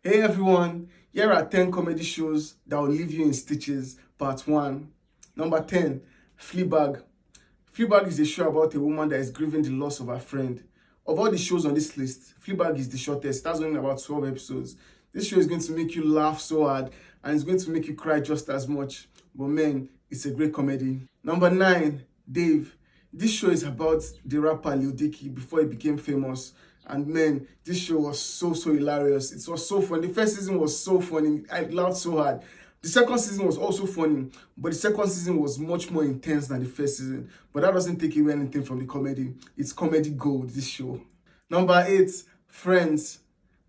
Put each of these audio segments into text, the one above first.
Hey everyone, here are 10 comedy shows that will leave you in stitches, part 1. Number 10, Fleabag. Fleabag is a show about a woman that is grieving the loss of her friend. Of all the shows on this list, Fleabag is the shortest. That's only about 12 episodes. This show is going to make you laugh so hard and it's going to make you cry just as much. But man, it's a great comedy. Number 9, Dave. This show is about the rapper Lil Dicky before he became famous. And man, this show was so hilarious. It was so fun. The first season was so funny. I laughed so hard. The second season was also funny, but the second season was much more intense than the first season. But that doesn't take away anything from the comedy. It's comedy gold, this show. Number 8, Friends.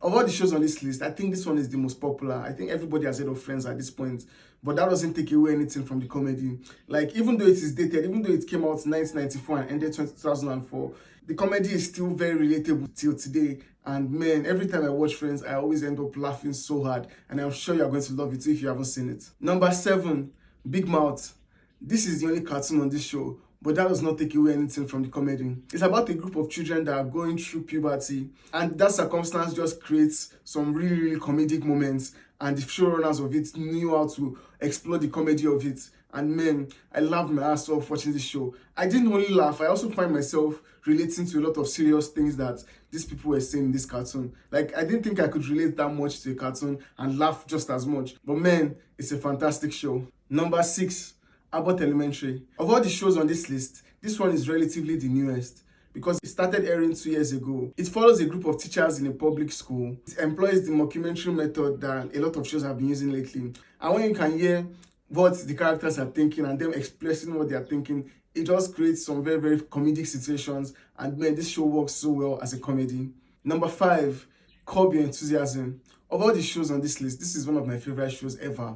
Of all the shows on this list, I think this one is the most popular. I think everybody has heard of Friends at this point, but that doesn't take away anything from the comedy. Like, even though it is dated, even though it came out in 1994 and ended 2004, the comedy is still very relatable till today. And man, every time I watch Friends, I always end up laughing so hard. And I'm sure you're going to love it too if you haven't seen it. Number 7, Big Mouth. This is the only cartoon on this show, but that does not take away anything from the comedy. It's about a group of children that are going through puberty, and that circumstance just creates some really comedic moments, and the showrunners of it knew how to explore the comedy of it. And man, I laughed my ass off watching this show. I didn't only laugh, I also find myself relating to a lot of serious things that these people were saying in this cartoon. Like, I didn't think I could relate that much to a cartoon and laugh just as much. But man, it's a fantastic show. Number 6, Abbott Elementary. Of all the shows on this list, this one is relatively the newest because it started airing 2 years ago. It follows a group of teachers in a public school. It employs the mockumentary method that a lot of shows have been using lately. And when you can hear what the characters are thinking and them expressing what they are thinking, it just creates some very comedic situations. And man, this show works so well as a comedy. Number 5, Curb Your Enthusiasm. Of all the shows on this list, this is one of my favorite shows ever.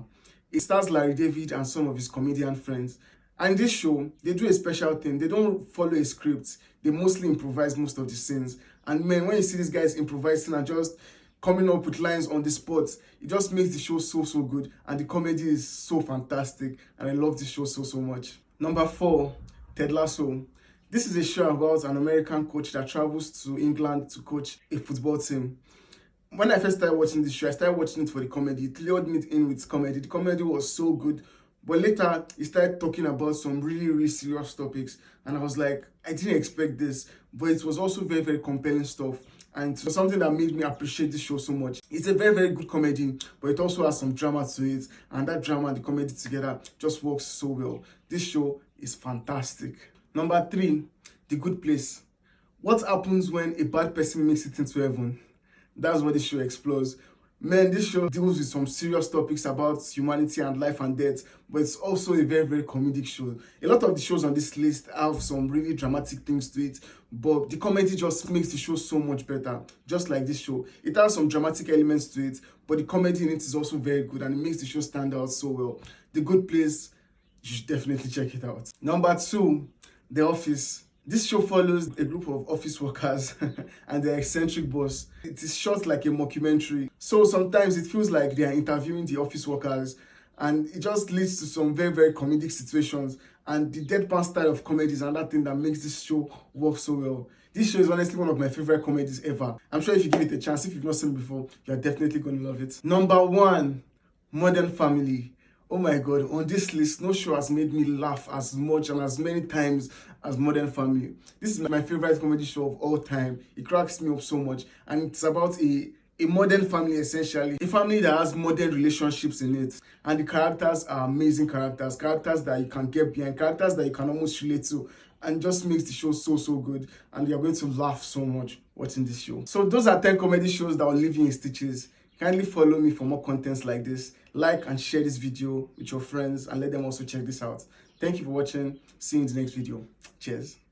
It stars Larry David and some of his comedian friends. And this show, they do a special thing. They don't follow a script. They mostly improvise most of the scenes. And man, when you see these guys improvising and just coming up with lines on the spot, it just makes the show so good. And the comedy is so fantastic. And I love this show so much. Number 4, Ted Lasso. This is a show about an American coach that travels to England to coach a football team. When I first started watching this show, I started watching it for the comedy. It lured me in with comedy. The comedy was so good. But later, he started talking about some really serious topics. And I was like, I didn't expect this. But it was also very compelling stuff. And it was something that made me appreciate this show so much. It's a very good comedy, but it also has some drama to it. And that drama and the comedy together just works so well. This show is fantastic. Number 3, The Good Place. What happens when a bad person makes it into heaven? That's what this show explores. Man, this show deals with some serious topics about humanity and life and death, but it's also a very comedic show. A lot of the shows on this list have some really dramatic things to it, but the comedy just makes the show so much better. Just like this show, it has some dramatic elements to it, but the comedy in it is also very good and it makes the show stand out so well. The Good Place, you should definitely check it out. Number 2, The Office. This show follows a group of office workers and their eccentric boss. It is shot like a mockumentary. So sometimes it feels like they are interviewing the office workers, and it just leads to some very comedic situations. And the deadpan style of comedy is another thing that makes this show work so well. This show is honestly one of my favorite comedies ever. I'm sure if you give it a chance, if you've not seen it before, you're definitely going to love it. Number 1, Modern Family. Oh my god, on this list, no show has made me laugh as much and as many times as Modern Family. This is my favorite comedy show of all time. It cracks me up so much, and it's about a modern family, essentially. A family that has modern relationships in it. And the characters are amazing characters. Characters that you can get behind. Characters that you can almost relate to. And just makes the show so good. And you're going to laugh so much watching this show. So those are 10 comedy shows that will leave you in stitches. Kindly follow me for more contents like this. Like and share this video with your friends and let them also check this out. Thank you for watching. See you in the next video. Cheers.